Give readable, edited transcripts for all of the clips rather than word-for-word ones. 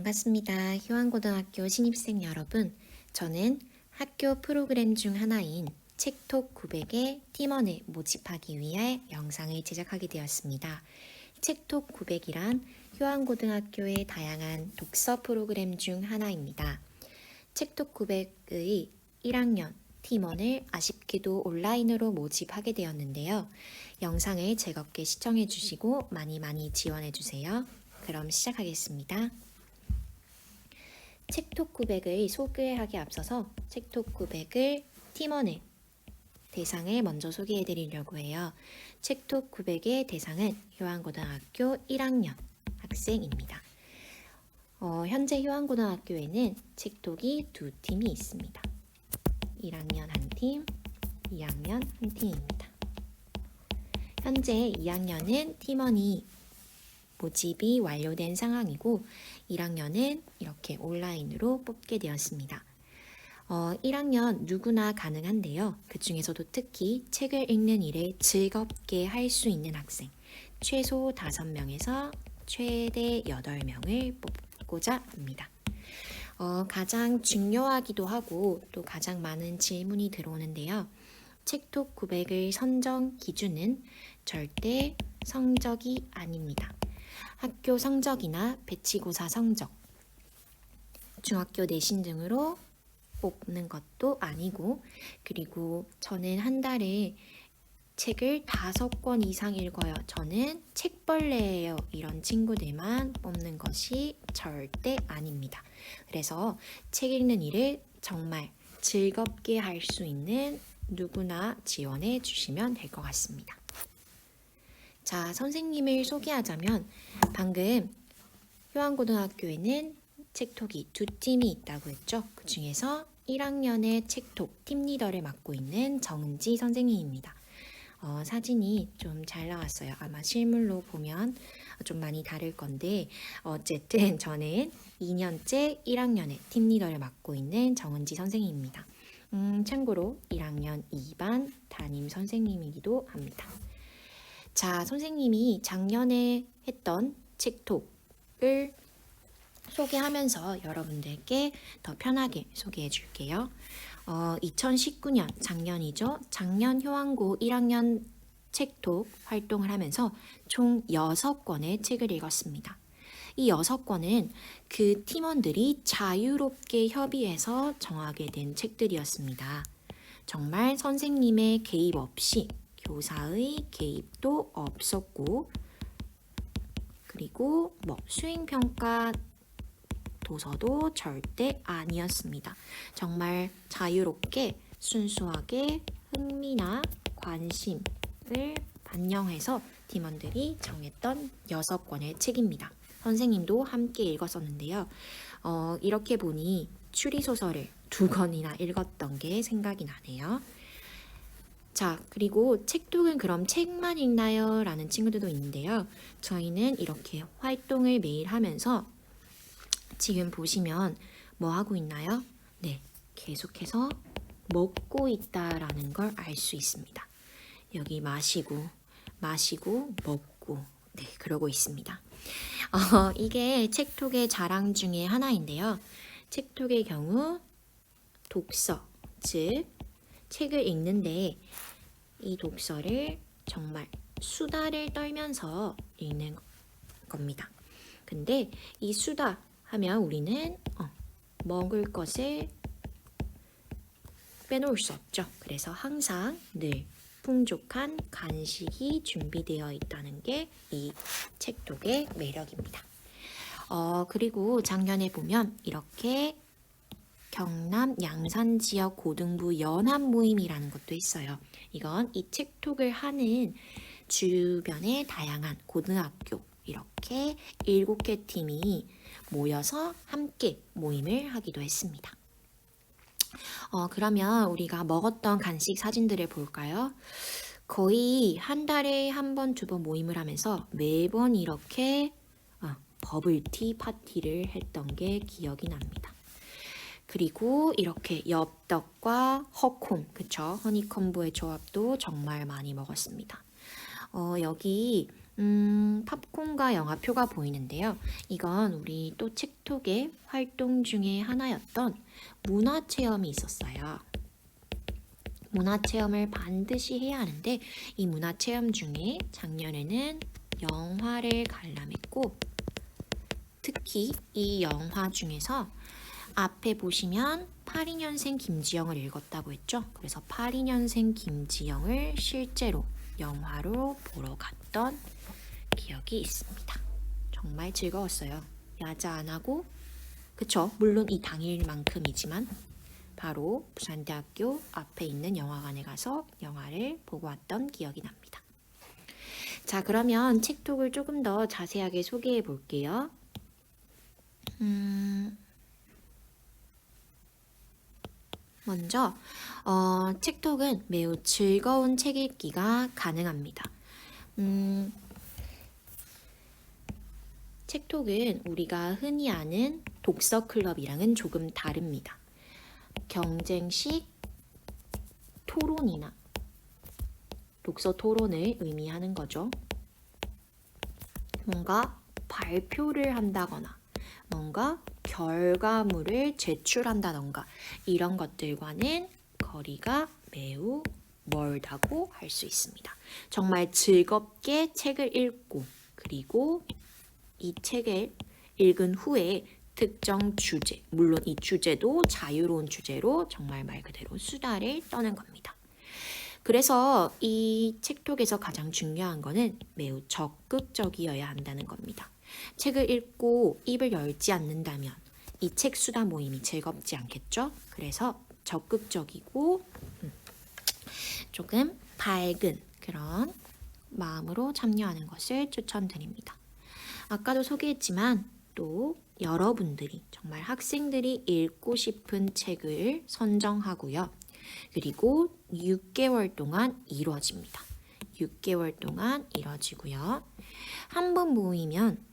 반갑습니다. 효안고등학교 신입생 여러분. 저는 학교 프로그램 중 하나인 책톡 900의 팀원을 모집하기 위해 영상을 제작하게 되었습니다. 책톡 900이란 효안고등학교의 다양한 독서 프로그램 중 하나입니다. 책톡 900의 1학년 팀원을 아쉽게도 온라인으로 모집하게 되었는데요. 영상을 즐겁게 시청해 주시고 많이 지원해 주세요. 그럼 시작하겠습니다. 책톡 900을 소개하기 앞서서 책톡 900을 팀원의 대상을 먼저 소개해 드리려고 해요. 책톡 900의 대상은 효안고등학교 1학년 학생입니다. 현재 효안고등학교에는 책톡이 두 팀이 있습니다. 1학년 한 팀, 2학년 한 팀입니다. 현재 2학년은 팀원이 모집이 완료된 상황이고 1학년은 이렇게 온라인으로 뽑게 되었습니다. 1학년 누구나 가능한데요. 그 중에서도 특히 책을 읽는 일을 즐겁게 할 수 있는 학생, 최소 5명에서 최대 8명을 뽑고자 합니다. 가장 중요하기도 하고 또 가장 많은 질문이 들어오는데요. 책톡 900의 선정 기준은 절대 성적이 아닙니다. 학교 성적이나 배치고사 성적, 중학교 내신 등으로 뽑는 것도 아니고, 그리고 저는 한 달에 책을 5권 이상 읽어요. 저는 책벌레예요. 이런 친구들만 뽑는 것이 절대 아닙니다. 그래서 책 읽는 일을 정말 즐겁게 할 수 있는 누구나 지원해 주시면 될 것 같습니다. 자, 선생님을 소개하자면 방금 효안고등학교에는 책톡이 두 팀이 있다고 했죠. 그 중에서 1학년의 책톡 팀 리더를 맡고 있는 정은지 선생님입니다. 사진이 좀 잘 나왔어요. 아마 실물로 보면 좀 많이 다를 건데 어쨌든 저는 2년째 1학년의 팀 리더를 맡고 있는 정은지 선생님입니다. 참고로 1학년 2반 담임 선생님이기도 합니다. 자, 선생님이 작년에 했던 책톡을 소개하면서 여러분들께 더 편하게 소개해 줄게요. 2019년 작년이죠. 작년 효안고 1학년 책톡 활동을 하면서 총 6권의 책을 읽었습니다. 이 6권은 그 팀원들이 자유롭게 협의해서 정하게 된 책들이었습니다. 정말 선생님의 개입 없이 교사의 개입도 없었고, 그리고 수행평가 도서도 절대 아니었습니다. 정말 자유롭게 순수하게 흥미나 관심을 반영해서 팀원들이 정했던 6권의 책입니다. 선생님도 함께 읽었었는데요. 이렇게 보니 추리소설을 2권이나 읽었던 게 생각이 나네요. 자, 그리고 책톡은 그럼 책만 읽나요? 라는 친구들도 있는데요. 저희는 이렇게 활동을 매일 하면서 지금 보시면 뭐 하고 있나요? 네, 계속해서 먹고 있다라는 걸 알 수 있습니다. 여기 마시고 먹고, 네, 그러고 있습니다. 이게 책톡의 자랑 중에 하나인데요. 책톡의 경우 독서, 즉 책을 읽는데 이 독서를 정말 수다를 떨면서 읽는 겁니다. 근데 이 수다 하면 우리는 먹을 것을 빼놓을 수 없죠. 그래서 항상 늘 풍족한 간식이 준비되어 있다는 게 이 책톡의 매력입니다. 그리고 작년에 보면 이렇게 경남 양산 지역 고등부 연합 모임이라는 것도 있어요. 이건 이 책톡을 하는 주변의 다양한 고등학교 이렇게 7개 팀이 모여서 함께 모임을 하기도 했습니다. 그러면 우리가 먹었던 간식 사진들을 볼까요? 거의 한 달에 한 번, 2번 모임을 하면서 매번 이렇게 버블티 파티를 했던 게 기억이 납니다. 그리고 이렇게 엽떡과 허콤, 그쵸? 허니콤보의 조합도 정말 많이 먹었습니다. 여기 팝콘과 영화표가 보이는데요. 이건 우리 또 책톡의 활동 중에 하나였던 문화체험이 있었어요. 문화체험을 반드시 해야 하는데 이 문화체험 중에 작년에는 영화를 관람했고 특히 이 영화 중에서 앞에 보시면 82년생 김지영을 읽었다고 했죠. 그래서 82년생 김지영을 실제로 영화로 보러 갔던 기억이 있습니다. 정말 즐거웠어요. 야자 안 하고 그쵸? 물론 이 당일만큼이지만 바로 부산대학교 앞에 있는 영화관에 가서 영화를 보고 왔던 기억이 납니다. 자, 그러면 책톡을 조금 더 자세하게 소개해 볼게요. 먼저 책톡은 매우 즐거운 책 읽기가 가능합니다. 책톡은 우리가 흔히 아는 독서 클럽이랑은 조금 다릅니다. 경쟁식 토론이나 독서 토론을 의미하는 거죠. 뭔가 발표를 한다거나 뭔가 결과물을 제출한다던가 이런 것들과는 거리가 매우 멀다고 할 수 있습니다. 정말 즐겁게 책을 읽고 그리고 이 책을 읽은 후에 특정 주제, 물론 이 주제도 자유로운 주제로 정말 말 그대로 수다를 떠는 겁니다. 그래서 이 책톡에서 가장 중요한 거는 매우 적극적이어야 한다는 겁니다. 책을 읽고 입을 열지 않는다면 이 책 수다 모임이 즐겁지 않겠죠? 그래서 적극적이고 조금 밝은 그런 마음으로 참여하는 것을 추천드립니다. 아까도 소개했지만 또 여러분들이 정말 학생들이 읽고 싶은 책을 선정하고요. 그리고 6개월 동안 이루어집니다. 6개월 동안 이루어지고요. 한 번 모이면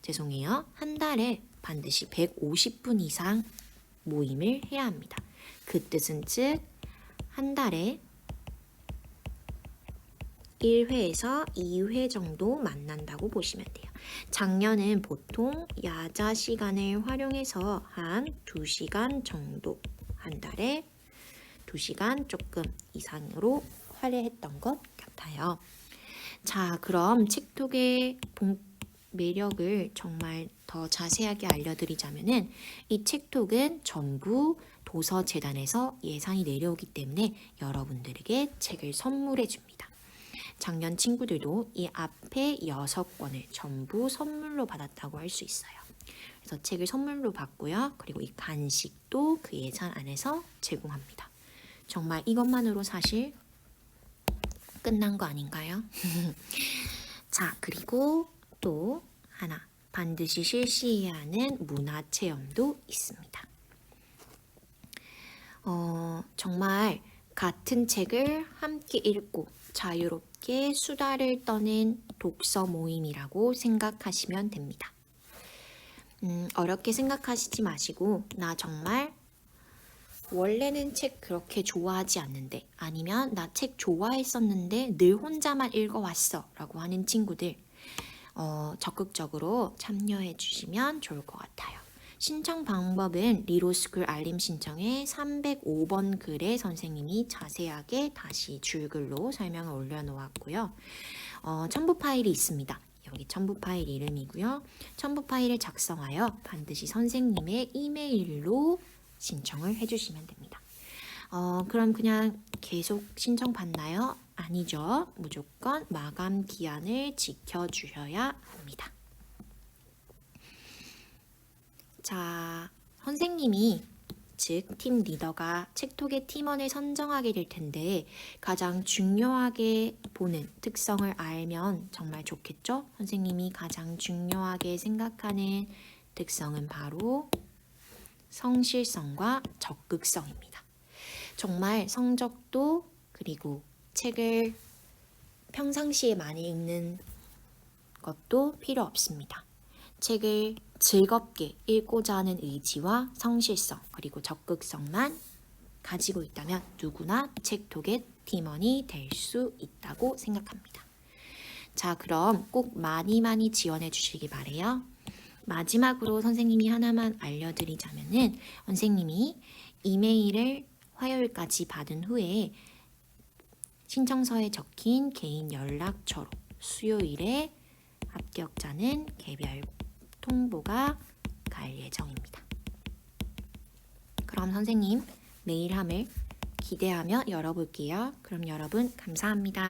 죄송해요. 한 달에 반드시 150분 이상 모임을 해야 합니다. 그 뜻은 즉 한 달에 1회에서 2회 정도 만난다고 보시면 돼요. 작년은 보통 야자 시간을 활용해서 한 2시간 정도 한 달에 2시간 조금 이상으로 할애했던 것 같아요. 자, 그럼 책톡의 매력을 정말 더 자세하게 알려드리자면은 이 책톡은 전부 도서재단에서 예산이 내려오기 때문에 여러분들에게 책을 선물해 줍니다. 작년 친구들도 이 앞에 6권을 전부 선물로 받았다고 할 수 있어요. 그래서 책을 선물로 받고요. 그리고 이 간식도 그 예산 안에서 제공합니다. 정말 이것만으로 사실 끝난 거 아닌가요? 자, 그리고 또 하나 반드시 실시해야 하는 문화체험도 있습니다. 정말 같은 책을 함께 읽고 자유롭게 수다를 떠는 독서 모임이라고 생각하시면 됩니다. 어렵게 생각하시지 마시고 나 정말 원래는 책 그렇게 좋아하지 않는데 아니면 나 책 좋아했었는데 늘 혼자만 읽어왔어 라고 하는 친구들 적극적으로 참여해 주시면 좋을 것 같아요. 신청 방법은 리로스쿨 알림 신청에 305번 글에 선생님이 자세하게 다시 줄글로 설명을 올려놓았고요. 첨부 파일이 있습니다. 여기 첨부 파일 이름이고요. 첨부 파일을 작성하여 반드시 선생님의 이메일로 신청을 해주시면 됩니다. 그럼 그냥 계속 신청 받나요? 아니죠. 무조건 마감 기한을 지켜주셔야 합니다. 자, 선생님이 즉 팀 리더가 책톡의 팀원을 선정하게 될 텐데 가장 중요하게 보는 특성을 알면 정말 좋겠죠? 선생님이 가장 중요하게 생각하는 특성은 바로 성실성과 적극성입니다. 정말 성적도 그리고 책을 평상시에 많이 읽는 것도 필요 없습니다. 책을 즐겁게 읽고자 하는 의지와 성실성 그리고 적극성만 가지고 있다면 누구나 책톡의 팀원이 될 수 있다고 생각합니다. 자, 그럼 꼭 많이 많이 지원해 주시기 바래요. 마지막으로 선생님이 하나만 알려드리자면은 선생님이 이메일을 화요일까지 받은 후에 신청서에 적힌 개인 연락처로 수요일에 합격자는 개별 통보가 갈 예정입니다. 그럼 선생님 메일함을 기대하며 열어볼게요. 그럼 여러분 감사합니다.